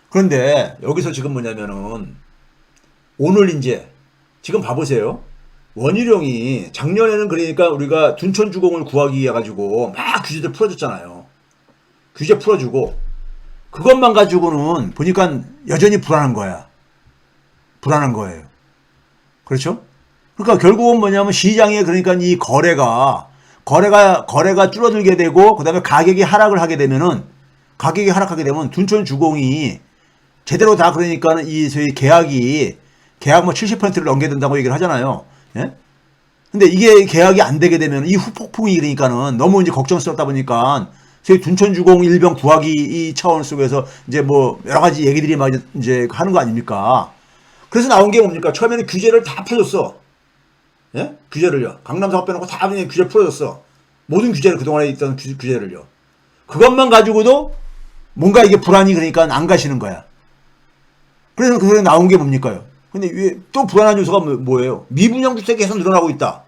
그런데 여기서 지금 뭐냐면은 오늘 이제 지금 봐보세요. 원희룡이 작년에는 그러니까 우리가 둔촌주공을 구하기 위해 가지고 막 규제들 풀어줬잖아요. 규제 풀어주고 그것만 가지고는 보니까 여전히 불안한 거야. 불안한 거예요. 그렇죠? 그러니까 결국은 뭐냐면 시장에 그러니까 이 거래가 줄어들게 되고 그다음에 가격이 하락을 하게 되면은 가격이 하락하게 되면 둔촌주공이 제대로 다 그러니까 이 저희 계약 뭐 70%를 넘겨야 된다고 얘기를 하잖아요. 예? 근데 이게 계약이 안 되게 되면 이 후폭풍이 그러니까는 너무 이제 걱정스럽다 보니까 저희 둔촌주공 일병 구하기 이 차원 속에서 이제 뭐 여러 가지 얘기들이 막 이제 하는 거 아닙니까? 그래서 나온 게 뭡니까? 처음에는 규제를 다 풀어줬어. 예? 규제를요. 강남 사업 빼놓고 다 그냥 규제 풀어줬어. 모든 규제를 그동안에 있던 규제를요. 그것만 가지고도 뭔가 이게 불안이 그러니까 안 가시는 거야. 그래서 그게 나온 게 뭡니까요? 근데 왜 또 불안한 요소가 뭐예요? 미분양 주택이 계속 늘어나고 있다.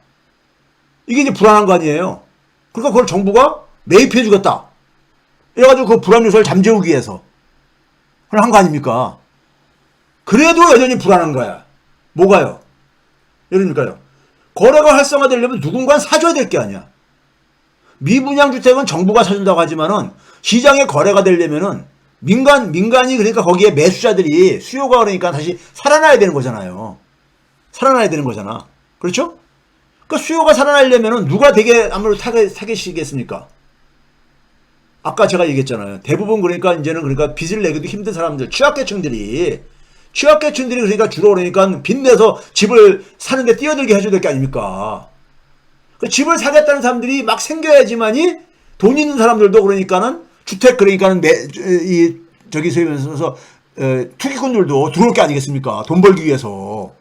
이게 이제 불안한 거 아니에요? 그러니까 그걸 정부가 매입해 주겠다. 이래가지고 그 불안 요소를 잠재우기 위해서 그걸 한 거 아닙니까? 그래도 여전히 불안한 거야. 뭐가요? 이러니까요. 거래가 활성화되려면 누군가 사줘야 될 게 아니야. 미분양 주택은 정부가 사준다고 하지만은 시장에 거래가 되려면은 민간이 그러니까 거기에 매수자들이 수요가 그러니까 다시 살아나야 되는 거잖아요. 살아나야 되는 거잖아. 그렇죠? 그러니까 수요가 살아나려면은 누가 되게 아무래도 타겟이겠습니까? 아까 제가 얘기했잖아요. 대부분 그러니까 이제는 그러니까 빚을 내기도 힘든 사람들, 취약계층들이 그러니까 주로 그러니까 빚내서 집을 사는데 뛰어들게 해줘야 될 게 아닙니까? 그 집을 사겠다는 사람들이 막 생겨야지만이 돈 있는 사람들도 그러니까는 주택 그러니까는 저기 소위 말해서 투기꾼들도 들어올 게 아니겠습니까? 돈 벌기 위해서.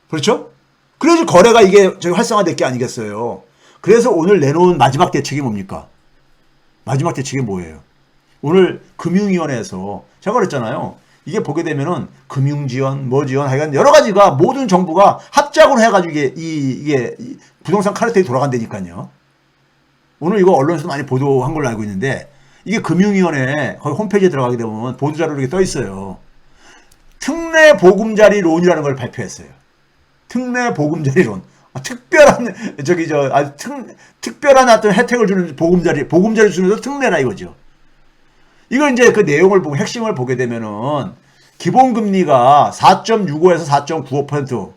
그렇죠? 그래서 거래가 이게 저기 활성화될 게 아니겠어요. 그래서 오늘 내놓은 마지막 대책이 뭡니까? 마지막 대책이 뭐예요? 오늘 금융위원회에서 제가 그랬잖아요. 이게 보게 되면은 금융지원, 뭐 지원, 하여간 여러 가지가 모든 정부가 합작으로 해가지고 이게 부동산 카르텔이 돌아간다니까요. 오늘 이거 언론에서 많이 보도한 걸로 알고 있는데 이게 금융위원회 거기 홈페이지에 들어가게 되면 보도자료로 이렇게 떠 있어요. 특례 보금자리론이라는 걸 발표했어요. 특례 보금자리론. 특별한 특별한 어떤 혜택을 주는 보금자리 주면서 특례라 이거죠. 이걸 이제 그 내용을 보고 핵심을 보게 되면은 기본금리가 4.65에서 4.95%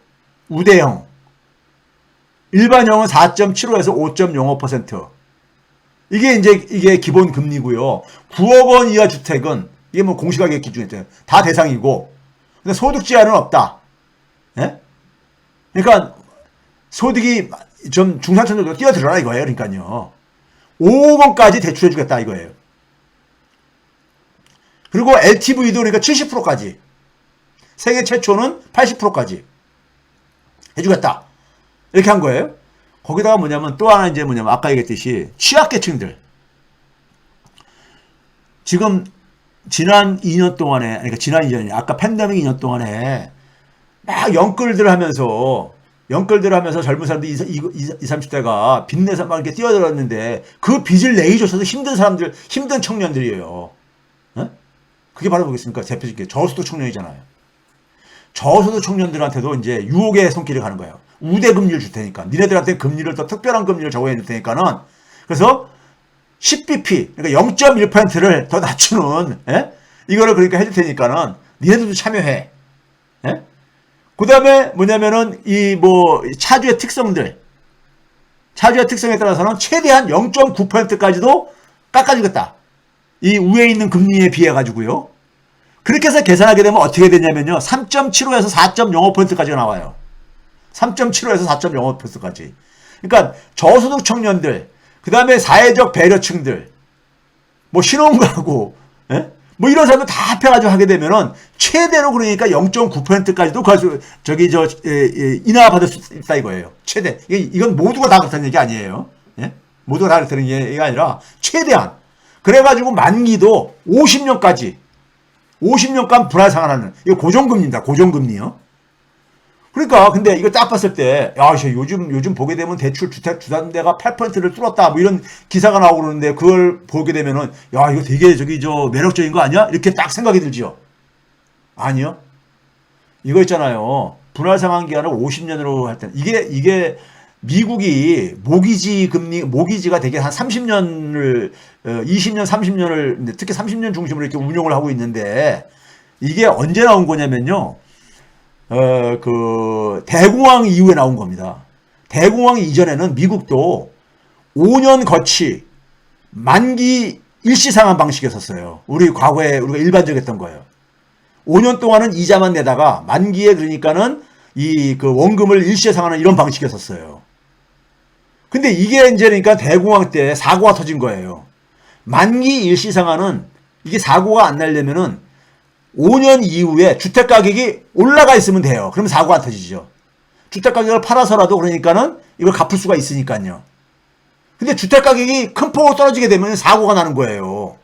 우대형, 일반형은 4.75에서 5.05%. 이게 기본 금리고요. 9억 원 이하 주택은 이게 뭐 공시가격 기준에 다 대상이고, 근데 소득 제한은 없다. 예? 그러니까 소득이 좀 중산층들도 뛰어들어라 이거예요. 그러니까요. 5억 원까지 대출해주겠다 이거예요. 그리고 LTV도 그러니까 70%까지. 세계 최초는 80%까지 해주겠다. 이렇게 한 거예요. 거기다가 뭐냐면 또 하나 이제 뭐냐면 아까 얘기했듯이 취약계층들. 지금 지난 2년 동안에, 그러니까 지난 2년이 아까 팬데믹 2년 동안에 막 연끌들 하면서 젊은 사람들 20, 30대가 빚내서 막 이렇게 뛰어들었는데 그 빚을 내줘서도 힘든 사람들, 힘든 청년들이에요. 어? 그게 바로 뭐겠습니까? 대표적인 게 저소득 청년이잖아요. 저소득 청년들한테도 이제 유혹의 손길이 가는 거예요. 우대 금리를 줄 테니까. 니네들한테 금리를 더 특별한 금리를 적용해 줄 테니까는. 그래서 10bp, 그러니까 0.1%를 더 낮추는, 예? 이거를 그러니까 해줄 테니까는 니네들도 참여해. 예? 그 다음에 뭐냐면은 차주의 특성에 따라서는 최대한 0.9%까지도 깎아주겠다. 이 위에 있는 금리에 비해 가지고요. 그렇게 해서 계산하게 되면 어떻게 되냐면요. 3.75에서 4.05%까지가 나와요. 3.75에서 4.05%까지. 그러니까 저소득 청년들, 그 다음에 사회적 배려층들, 뭐 신혼가구, 예? 뭐 이런 사람들 다 합해가지고 하게 되면은 최대로 그러니까 0.9%까지도 인하받을 수 있다 이거예요. 최대. 이건 모두가 다 그렇다는 얘기 아니에요. 예? 모두가 다 그렇다는 얘기가 아니라 최대한. 그래가지고 만기도 50년간 불활상환하는, 이거 고정금리입니다. 고정금리요. 그러니까, 근데 이거 딱 봤을 때, 요즘 보게 되면 대출 주택 주담대가 8%를 뚫었다, 뭐 이런 기사가 나오고 그러는데, 그걸 보게 되면은, 이거 되게 매력적인 거 아니야? 이렇게 딱 생각이 들지요. 아니요. 이거 있잖아요. 분할 상환 기간을 50년으로 할 때, 이게 미국이 모기지가 되게 한 30년을, 20년, 30년을, 특히 30년 중심으로 이렇게 운용을 하고 있는데, 이게 언제 나온 거냐면요. 대공황 이후에 나온 겁니다. 대공황 이전에는 미국도 5년 거치, 만기 일시상환 방식이었었어요. 우리 과거에 우리가 일반적이었던 거예요. 5년 동안은 이자만 내다가 만기에 그러니까는 원금을 일시에 상환하는 이런 방식이었었어요. 근데 이게 이제 그러니까 대공황 때 사고가 터진 거예요. 만기 일시 상환은 이게 사고가 안 나려면은 5년 이후에 주택 가격이 올라가 있으면 돼요. 그러면 사고가 터지죠. 주택 가격을 팔아서라도 그러니까는 이걸 갚을 수가 있으니까요. 근데 주택 가격이 큰 폭으로 떨어지게 되면 사고가 나는 거예요.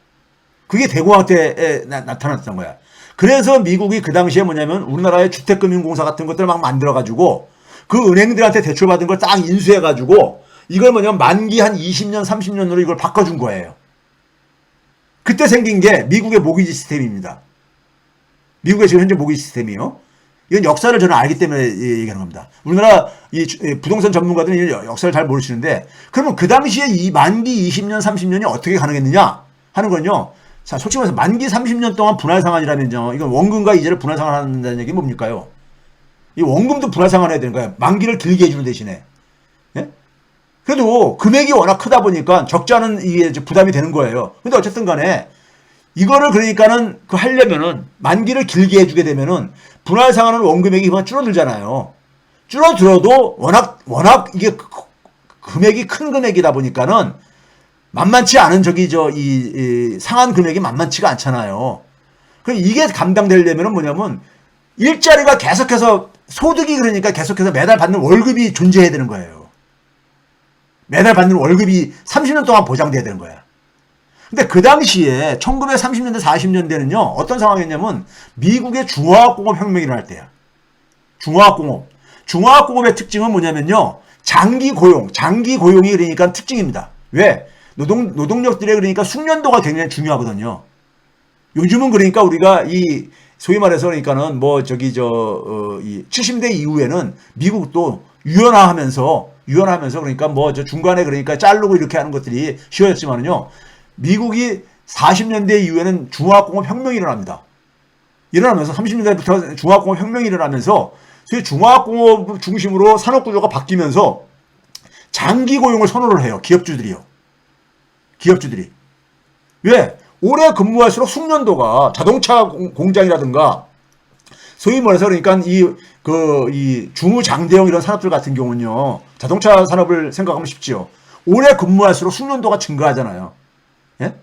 그게 대공황 때 나타났던 거야. 그래서 미국이 그 당시에 뭐냐면 우리나라의 주택금융공사 같은 것들을 막 만들어가지고 그 은행들한테 대출받은 걸 딱 인수해가지고 이걸 뭐냐면 만기 한 20년, 30년으로 이걸 바꿔준 거예요. 그때 생긴 게 미국의 모기지 시스템입니다. 미국의 지금 현재 모기지 시스템이요. 이건 역사를 저는 알기 때문에 얘기하는 겁니다. 우리나라 이 부동산 전문가들은 역사를 잘 모르시는데 그러면 그 당시에 이 만기 20년, 30년이 어떻게 가능했느냐 하는 건요. 자, 솔직히 말해서 만기 30년 동안 분할 상환이라면요. 이건 원금과 이자를 분할 상환한다는 얘기는 뭡니까요? 이 원금도 분할 상환해야 되는 거예요. 만기를 길게 해주는 대신에. 예? 그래도 금액이 워낙 크다 보니까 적지 않은 이게 부담이 되는 거예요. 근데 어쨌든 간에 이거를 그러니까는 하려면은 만기를 길게 해주게 되면은 분할 상환은 원금액이 그만 줄어들잖아요. 줄어들어도 워낙 이게 금액이 큰 금액이다 보니까는 만만치 않은 이 상환 금액이 만만치가 않잖아요. 그럼 이게 감당되려면은 뭐냐면 일자리가 계속해서 소득이 그러니까 계속해서 매달 받는 월급이 존재해야 되는 거예요. 매달 받는 월급이 30년 동안 보장돼야 되는 거야. 근데 그 당시에 1930년대 40년대는요. 어떤 상황이었냐면 미국의 중화학공업 혁명이 일어날 때야. 중화학공업의 특징은 뭐냐면요. 장기 고용이 그러니까 특징입니다. 왜? 노동력들의 그러니까 숙련도가 굉장히 중요하거든요. 요즘은 그러니까 우리가 소위 말해서 그러니까는 이 70대 이후에는 미국도 유연화하면서 그러니까 중간에 그러니까 자르고 이렇게 하는 것들이 쉬워졌지만은요. 미국이 40년대 이후에는 중화학공업 혁명이 일어납니다. 일어나면서 30년대부터 중화학공업 혁명이 일어나면서 소위 중화학공업 중심으로 산업구조가 바뀌면서 장기 고용을 선호를 해요. 기업주들이. 왜? 오래 근무할수록 숙련도가 자동차 공장이라든가 소위 말해서 그러니까 이 중후장대형 이런 산업들 같은 경우는요. 자동차 산업을 생각하면 쉽지요. 오래 근무할수록 숙련도가 증가하잖아요. 예?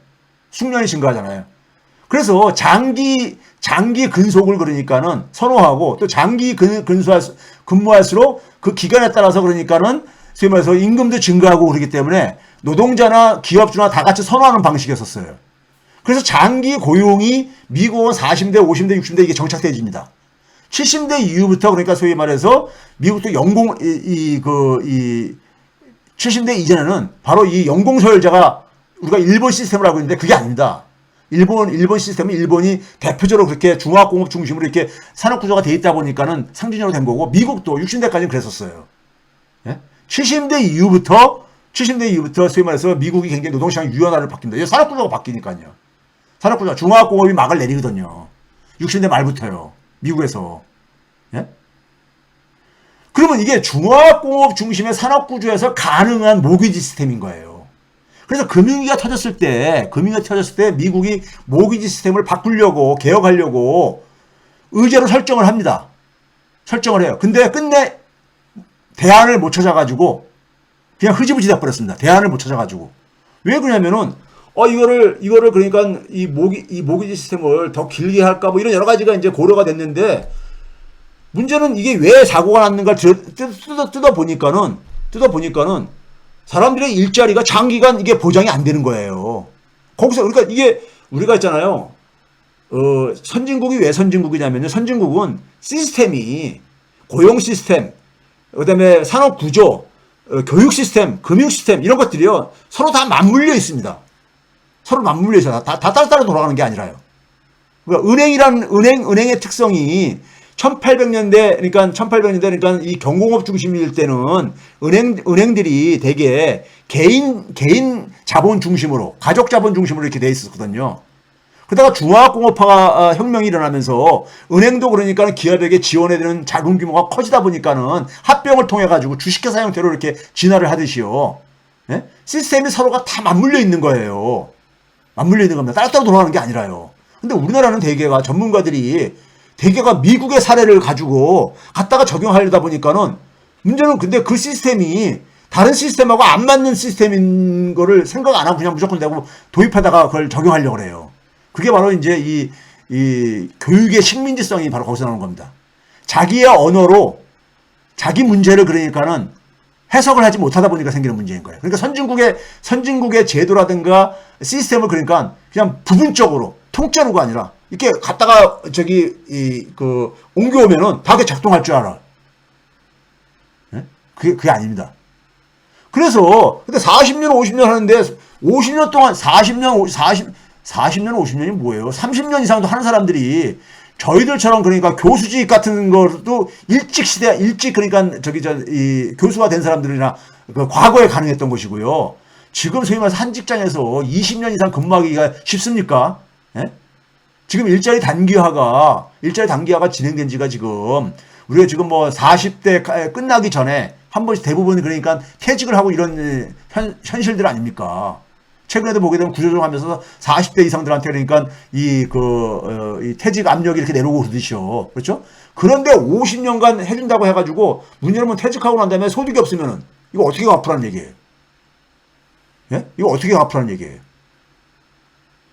숙련이 증가하잖아요. 그래서 장기 근속을 그러니까는 선호하고 또 장기 근무할수록 그 기간에 따라서 그러니까는 소위 말해서 임금도 증가하고 그러기 때문에 노동자나 기업주나 다 같이 선호하는 방식이었었어요. 그래서 장기 고용이 미국은 40대, 50대, 60대 이게 정착돼집니다. 70대 이후부터 그러니까 소위 말해서 미국도 70대 이전에는 바로 이 연공서열제가 우리가 일본 시스템을 알고 있는데 그게 아닙니다. 일본 시스템은 일본이 대표적으로 그렇게 중화학공업 중심으로 이렇게 산업구조가 돼 있다 보니까는 상징적으로 된 거고 미국도 60대까지는 그랬었어요. 예? 70대 이후부터 소위 말해서 미국이 굉장히 노동시장이 유연화를 바뀐다. 산업구조가 바뀌니까요. 산업구조가 중화학공업이 막을 내리거든요. 60대 말부터요. 미국에서. 예? 그러면 이게 중화학공업 중심의 산업구조에서 가능한 모기지 시스템인 거예요. 그래서 금융위기가 터졌을 때 미국이 모기지 시스템을 바꾸려고 개혁하려고 의제로 설정을 합니다. 설정을 해요. 근데 끝내 대안을 못 찾아가지고 그냥 흐지부지 돼버렸습니다. 대안을 못 찾아가지고. 왜 그러냐면은 이거를 그러니까 이 모기지 시스템을 더 길게 할까 이런 여러 가지가 이제 고려가 됐는데 문제는 이게 왜 사고가 났는가 뜯어 보니까는 사람들의 일자리가 장기간 이게 보장이 안 되는 거예요. 거기서 그러니까 이게 우리가 있잖아요. 선진국이 왜 선진국이냐면요. 선진국은 시스템이 고용 시스템, 그다음에 산업 구조, 교육 시스템, 금융 시스템 이런 것들이요. 서로 다 맞물려 있습니다. 서로 맞물려 있어요. 다 따로따로 돌아가는 게 아니라요. 그러니까 은행의 특성이 1800년대, 그러니까 이 경공업 중심일 때는 은행들이 되게 개인 자본 중심으로, 가족 자본 중심으로 이렇게 돼 있었거든요. 그러다가 중화학공업화 혁명이 일어나면서 은행도 그러니까 기업에게 지원해야 되는 자금 규모가 커지다 보니까는 합병을 통해 가지고 주식회사 형태로 이렇게 진화를 하듯이요. 예? 시스템이 서로가 다 맞물려 있는 거예요. 맞물려 있는 겁니다. 따로따로 돌아가는 게 아니라요. 근데 우리나라는 대개가 미국의 사례를 가지고 갖다가 적용하려다 보니까는 문제는 근데 그 시스템이 다른 시스템하고 안 맞는 시스템인 거를 생각 안 하고 그냥 무조건 내고 도입하다가 그걸 적용하려고 그래요. 그게 바로 이제 이 교육의 식민지성이 바로 거기서 나오는 겁니다. 자기의 언어로 자기 문제를 그러니까는 해석을 하지 못하다 보니까 생기는 문제인 거예요. 그러니까 선진국의 제도라든가 시스템을 그러니까 그냥 부분적으로 통째로가 아니라 이렇게 갖다가 옮겨오면은 다 작동할 줄 알아. 네? 그게 아닙니다. 그래서 근데 40년 50년 하는데 50년 동안 40년 50년이 뭐예요? 30년 이상도 하는 사람들이 저희들처럼 그러니까 교수직 같은 것도 일찍 그러니까 교수가 된 사람들이나 그 과거에 가능했던 것이고요. 지금 소위 말해서 한 직장에서 20년 이상 근무하기가 쉽습니까? 예? 지금 일자리 단기화가 진행된 지가 지금 우리가 지금 뭐 40대 끝나기 전에 한 번씩 대부분 그러니까 퇴직을 하고 이런 현실들 아닙니까? 최근에도 보게 되면 구조조정하면서 40대 이상들한테 그러니까 이 퇴직 압력이 이렇게 내려오고 그러듯이요. 그렇죠? 그런데 50년간 해준다고 해가지고 문제는 퇴직하고 난 다음에 소득이 없으면은 이거 어떻게 갚으라는 얘기예요? 예? 이거 어떻게 갚으라는 얘기예요?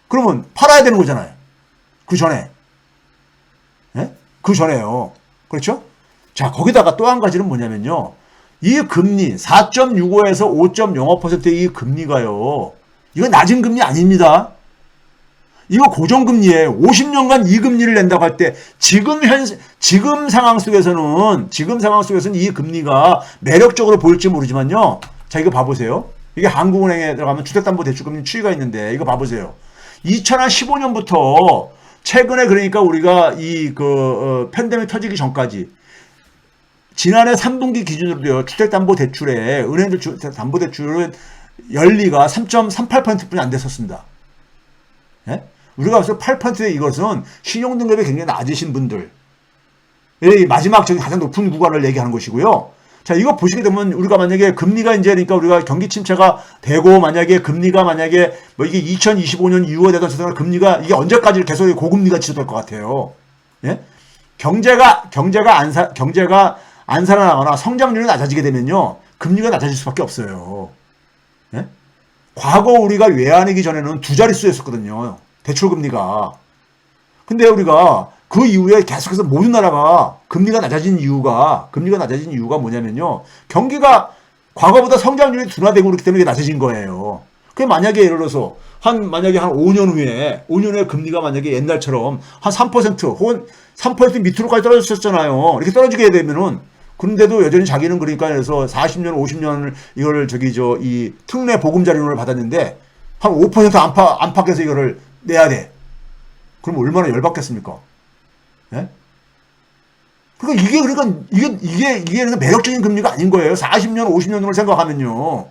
그러면 팔아야 되는 거잖아요. 그 전에. 예? 그 전에요. 그렇죠? 자, 거기다가 또 한 가지는 뭐냐면요. 이 금리 4.65에서 5.05%의 이 금리가요. 이거 낮은 금리 아닙니다. 이거 고정금리예요. 50년간 이 금리를 낸다고 할 때 지금 상황 속에서는 이 금리가 매력적으로 보일지 모르지만요. 자, 이거 봐보세요. 이게 한국은행에 들어가면 주택담보대출금리 추이가 있는데 이거 봐보세요. 2015년부터 최근에 그러니까 우리가 팬데믹 터지기 전까지 지난해 3분기 기준으로요. 주택담보대출에 은행들 담보대출은 연리가 3.38%뿐이 안 됐었습니다. 예? 우리가 벌써 8%의 이것은 신용등급이 굉장히 낮으신 분들 마지막 가장 높은 구간을 얘기하는 것이고요. 자, 이거 보시게 되면 우리가 만약에 금리가 이제 그러니까 우리가 경기 침체가 되고 만약에 금리가 만약에 뭐 이게 2025년 이후에 되던 금리가 이게 언제까지 계속 고금리가 지속될 것 같아요. 예? 경제가 안 살아나거나 성장률이 낮아지게 되면요. 금리가 낮아질 수밖에 없어요. 예? 과거 우리가 외환위기 전에는 두 자릿수였었거든요. 대출금리가. 근데 우리가 그 이후에 계속해서 모든 나라가 금리가 낮아진 이유가 뭐냐면요. 경기가 과거보다 성장률이 둔화되고 그렇기 때문에 낮아진 거예요. 그게 만약에 예를 들어서 만약에 한 5년 후에 금리가 만약에 옛날처럼 한 3% 혹은 3% 밑으로까지 떨어졌었잖아요. 이렇게 떨어지게 되면은 그런데도 여전히 자기는 그러니까 그래서 40년, 50년을 이거를 이 특례 보금자리론을 받았는데 한 5% 안팎에서 이거를 내야 돼. 그럼 얼마나 열받겠습니까? 예? 그러니까 이게 매력적인 금리가 아닌 거예요. 40년, 50년을 생각하면요.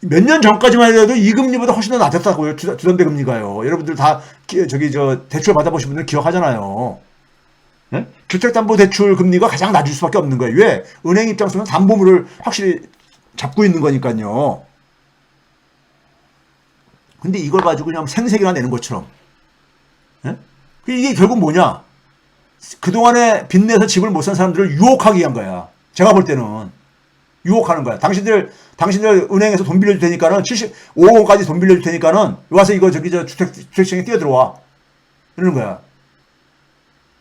몇 년 전까지만 해도 이 금리보다 훨씬 더 낮았다고요. 주담대 금리가요. 여러분들 다 대출 받아보신 분들 기억하잖아요. 네? 주택담보대출 금리가 가장 낮을 수밖에 없는 거예요. 왜? 은행 입장에서는 담보물을 확실히 잡고 있는 거니까요. 근데 이걸 가지고 그냥 생색이나 내는 것처럼. 네? 이게 결국 뭐냐? 그동안에 빚내서 집을 못 산 사람들을 유혹하기 위한 거야. 제가 볼 때는. 유혹하는 거야. 당신들 은행에서 돈 빌려줄 테니까는 75억까지 돈 빌려줄 테니까는 와서 이거 주택시장에 뛰어들어와. 이러는 거야.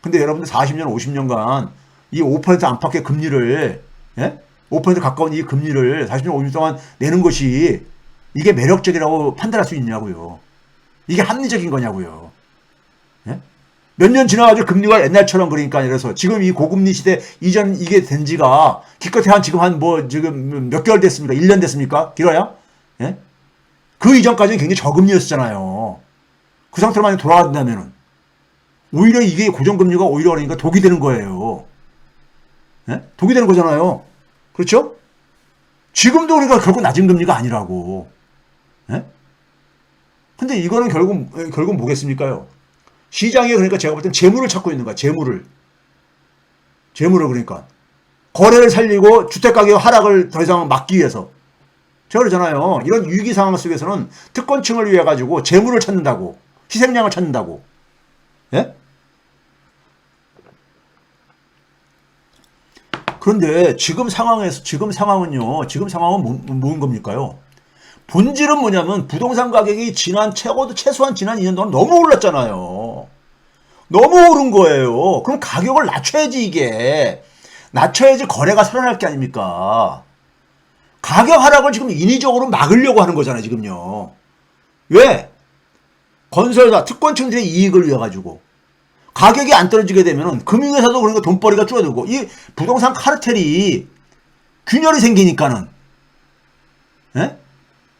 근데 여러분들 40년, 50년간 이 5% 안팎의 금리를, 예? 5% 가까운 이 금리를 40년, 50년 동안 내는 것이 이게 매력적이라고 판단할 수 있냐고요. 이게 합리적인 거냐고요. 예? 몇 년 지나가지고 금리가 옛날처럼 그러니까 이래서 지금 이 고금리 시대 이전 이게 된 지가 기껏해 지금 몇 개월 됐습니까? 1년 됐습니까? 길어야? 예? 그 이전까지는 굉장히 저금리였잖아요. 그 상태로 만약 돌아간다면은 오히려 이게 고정금리가 오히려 그러니까 독이 되는 거예요. 예? 독이 되는 거잖아요. 그렇죠? 지금도 그러니까 결국 낮은 금리가 아니라고. 예? 근데 이거는 결국 뭐겠습니까요? 시장에 그러니까 제가 볼 땐 재물을 찾고 있는 거야. 재물을 그러니까 거래를 살리고 주택가격 하락을 더 이상 막기 위해서. 제가 그러잖아요. 이런 위기 상황 속에서는 특권층을 위해 가지고 재물을 찾는다고, 희생양을 찾는다고. 예? 그런데 지금 상황은요. 지금 상황은 뭔 겁니까요? 본질은 뭐냐면 부동산 가격이 최소한 지난 2년 동안 너무 올랐잖아요. 너무 오른 거예요. 그럼 가격을 낮춰야지 이게. 낮춰야지 거래가 살아날 게 아닙니까? 가격 하락을 지금 인위적으로 막으려고 하는 거잖아요, 지금요. 왜? 건설사, 특권층들의 이익을 위해 가지고. 가격이 안 떨어지게 되면은 금융회사도 그러니까 돈벌이가 줄어들고 이 부동산 카르텔이 균열이 생기니까는 예?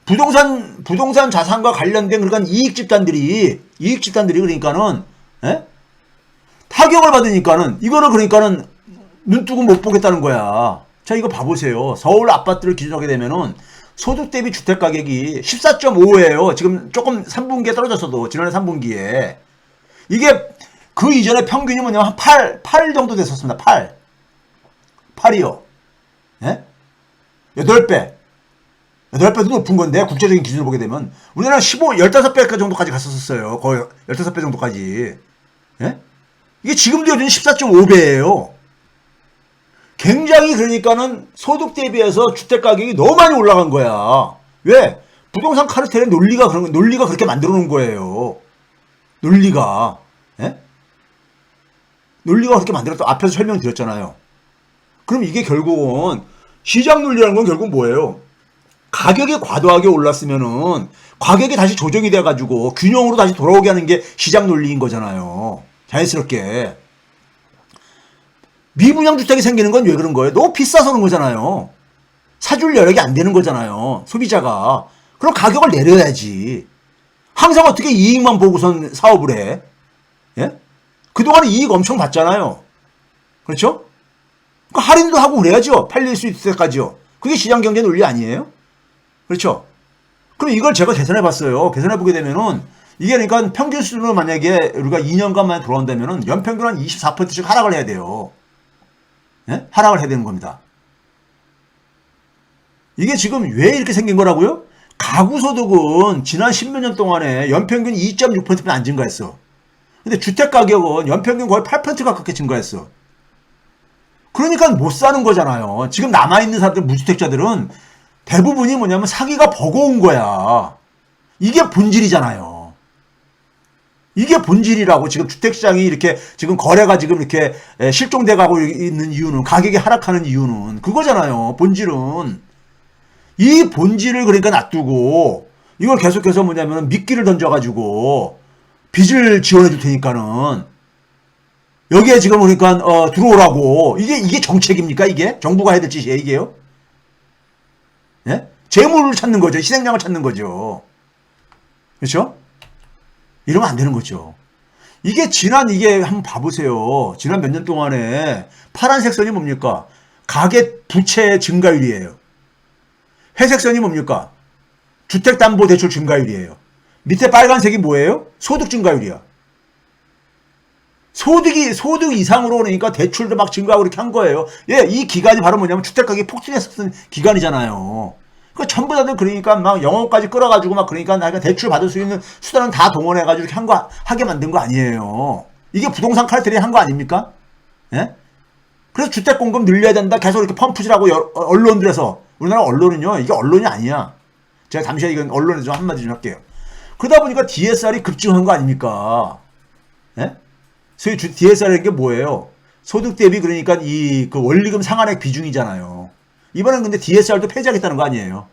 부동산 자산과 관련된 그러니까 이익 집단들이 그러니까는 예? 타격을 받으니까는 이거를 그러니까는 눈 뜨고 못 보겠다는 거야. 자, 이거 봐보세요. 서울 아파트를 기준으로 하게 되면은 소득 대비 주택 가격이 14.5예요. 지금 조금 3분기에 떨어졌어도 지난해 3분기에 이게 그 이전에 평균이 뭐냐면 한 8 정도 됐었습니다. 8이요. 예? 8배. 8배도 높은 건데, 국제적인 기준을 보게 되면, 우리나라는 15배 정도까지 갔었어요. 거의 15배 정도까지. 예? 이게 지금도 여전히 14.5배예요. 굉장히 그러니까는 소득 대비해서 주택 가격이 너무 많이 올라간 거야. 왜? 부동산 카르텔의 논리가 그렇게 만들어 놓은 거예요. 논리가. 예? 논리가 그렇게 만들었다. 앞에서 설명드렸잖아요. 그럼 이게 결국은 시장 논리라는 건 결국 뭐예요? 가격이 과도하게 올랐으면은 가격이 다시 조정이 돼가지고 균형으로 다시 돌아오게 하는 게 시장 논리인 거잖아요. 자연스럽게. 미분양 주택이 생기는 건 왜 그런 거예요? 너무 비싸서 그런 거잖아요. 사줄 여력이 안 되는 거잖아요. 소비자가. 그럼 가격을 내려야지. 항상 어떻게 이익만 보고선 사업을 해? 예? 그동안 이익 엄청 봤잖아요. 그렇죠? 그러니까 할인도 하고 그래야죠. 팔릴 수 있을 때까지요. 그게 시장 경제 논리 아니에요? 그렇죠? 그럼 이걸 제가 계산해 봤어요. 계산해 보게 되면은 이게 그러니까 평균 수준으로 만약에 우리가 2년간 만에 돌아온다면은 연평균 한 24%씩 하락을 해야 돼요. 예? 하락을 해야 되는 겁니다. 이게 지금 왜 이렇게 생긴 거라고요? 가구 소득은 지난 10몇 년 동안에 연평균 2.6%면 안 증가했어. 근데 주택 가격은 연평균 거의 8% 가깝게 증가했어. 그러니까 못 사는 거잖아요. 지금 남아있는 사람들, 무주택자들은 대부분이 뭐냐면 사기가 버거운 거야. 이게 본질이잖아요. 이게 본질이라고. 지금 주택시장이 이렇게 지금 거래가 지금 이렇게 실종돼 가고 있는 이유는, 가격이 하락하는 이유는 그거잖아요. 본질은. 이 본질을 그러니까 놔두고 이걸 계속해서 뭐냐면 미끼를 던져가지고 빚을 지원해 줄 테니까는 여기에 지금 그러니까 들어오라고. 이게 정책입니까? 이게 정부가 해야 될 짓이에요, 이게요? 예? 재물을 찾는 거죠. 희생양을 찾는 거죠. 그렇죠? 이러면 안 되는 거죠. 이게 한번 봐보세요. 지난 몇 년 동안에 파란색 선이 뭡니까? 가계 부채 증가율이에요. 회색 선이 뭡니까? 주택담보대출 증가율이에요. 밑에 빨간색이 뭐예요? 소득 증가율이야. 소득 이상으로 그러니까 대출도 막 증가하고 이렇게 한 거예요. 예, 이 기간이 바로 뭐냐면 주택가격이 폭등했었던 기간이잖아요. 그 전부 다들 그러니까 막 영업까지 끌어가지고 막 그러니까 나가 대출 받을 수 있는 수단은 다 동원해가지고 이렇게 하게 만든 거 아니에요. 이게 부동산 카르텔이 한 거 아닙니까? 예? 그래서 주택 공급 늘려야 된다. 계속 이렇게 펌프질하고 언론들에서. 우리나라 언론은요, 이게 언론이 아니야. 제가 잠시 이건 언론에 좀 한마디 좀 할게요. 그러다 보니까 DSR이 급증한 거 아닙니까? 예? 소위 DSR이라는 게 뭐예요? 소득 대비 그러니까 그 원리금 상환액 비중이잖아요. 이번엔 근데 DSR도 폐지하겠다는 거 아니에요?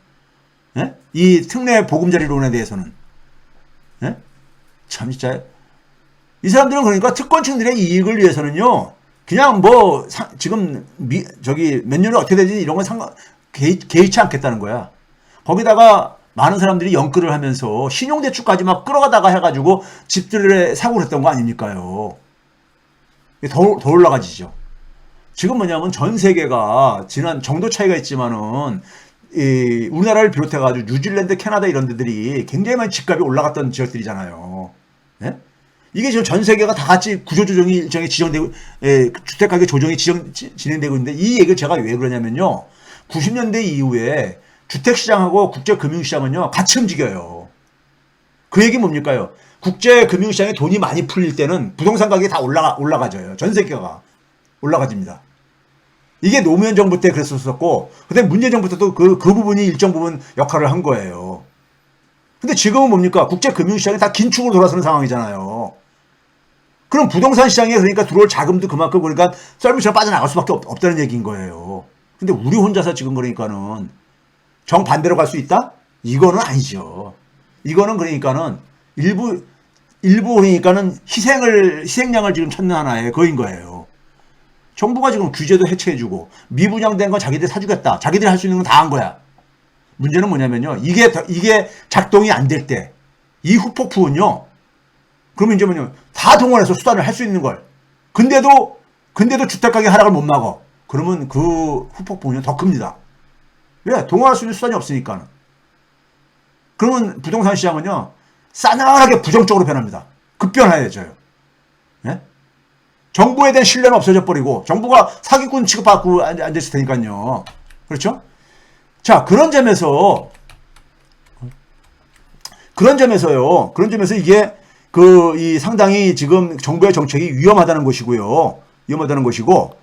예? 이 특례 보금자리론에 대해서는. 예? 참 진짜 이 사람들은 그러니까 특권층들의 이익을 위해서는요. 그냥 뭐 지금 몇 년을 어떻게 되지 이런 건 개의치 않겠다는 거야. 거기다가 많은 사람들이 연끌을 하면서 신용대출까지 막 끌어가다가 해가지고 집들을 사고를 했던 거 아닙니까요? 더 올라가지죠. 지금 뭐냐면 전 세계가 지난 정도 차이가 있지만은 이 우리나라를 비롯해가지고 뉴질랜드, 캐나다 이런 데들이 굉장히 많이 집값이 올라갔던 지역들이잖아요. 예? 이게 지금 전 세계가 다 같이 구조조정이 일정에 지정되고, 주택가격 조정이 진행되고 있는데 이 얘기를 제가 왜 그러냐면요. 90년대 이후에 주택시장하고 국제금융시장은요, 같이 움직여요. 그 얘기 뭡니까요? 국제금융시장에 돈이 많이 풀릴 때는 부동산 가격이 다 올라가져요. 전 세계가 올라가집니다. 이게 노무현 정부 때 그랬었고, 그다음에 문재인 정부 때도 그 부분이 일정 부분 역할을 한 거예요. 근데 지금은 뭡니까? 국제금융시장이 다 긴축으로 돌아서는 상황이잖아요. 그럼 부동산 시장에 그러니까 들어올 자금도 그만큼 그러니까 썰물처럼 빠져나갈 수밖에 없다는 얘기인 거예요. 근데 우리 혼자서 지금 그러니까는 정반대로 갈 수 있다? 이거는 아니죠. 이거는 그러니까는 일부 그러니까는 희생양을 지금 찾는 하나의 거인 거예요. 정부가 지금 규제도 해체해주고 미분양된 건 자기들이 사주겠다. 자기들이 할 수 있는 건 다 한 거야. 문제는 뭐냐면요. 이게 작동이 안 될 때 이 후폭풍은요. 그러면 이제 뭐냐면 다 동원해서 수단을 할 수 있는 걸. 근데도 주택가격 하락을 못 막어. 그러면 그 후폭풍은 더 큽니다. 왜? 동원할 수 있는 수단이 없으니까. 그러면 부동산 시장은요. 싸늘하게 부정적으로 변합니다. 급변해져요. 예? 정부에 대한 신뢰는 없어져 버리고 정부가 사기꾼 취급받고 앉아있을 테니까요. 그렇죠? 자, 그런 점에서요. 이게 이 상당히 지금 정부의 정책이 위험하다는 것이고요. 위험하다는 것이고,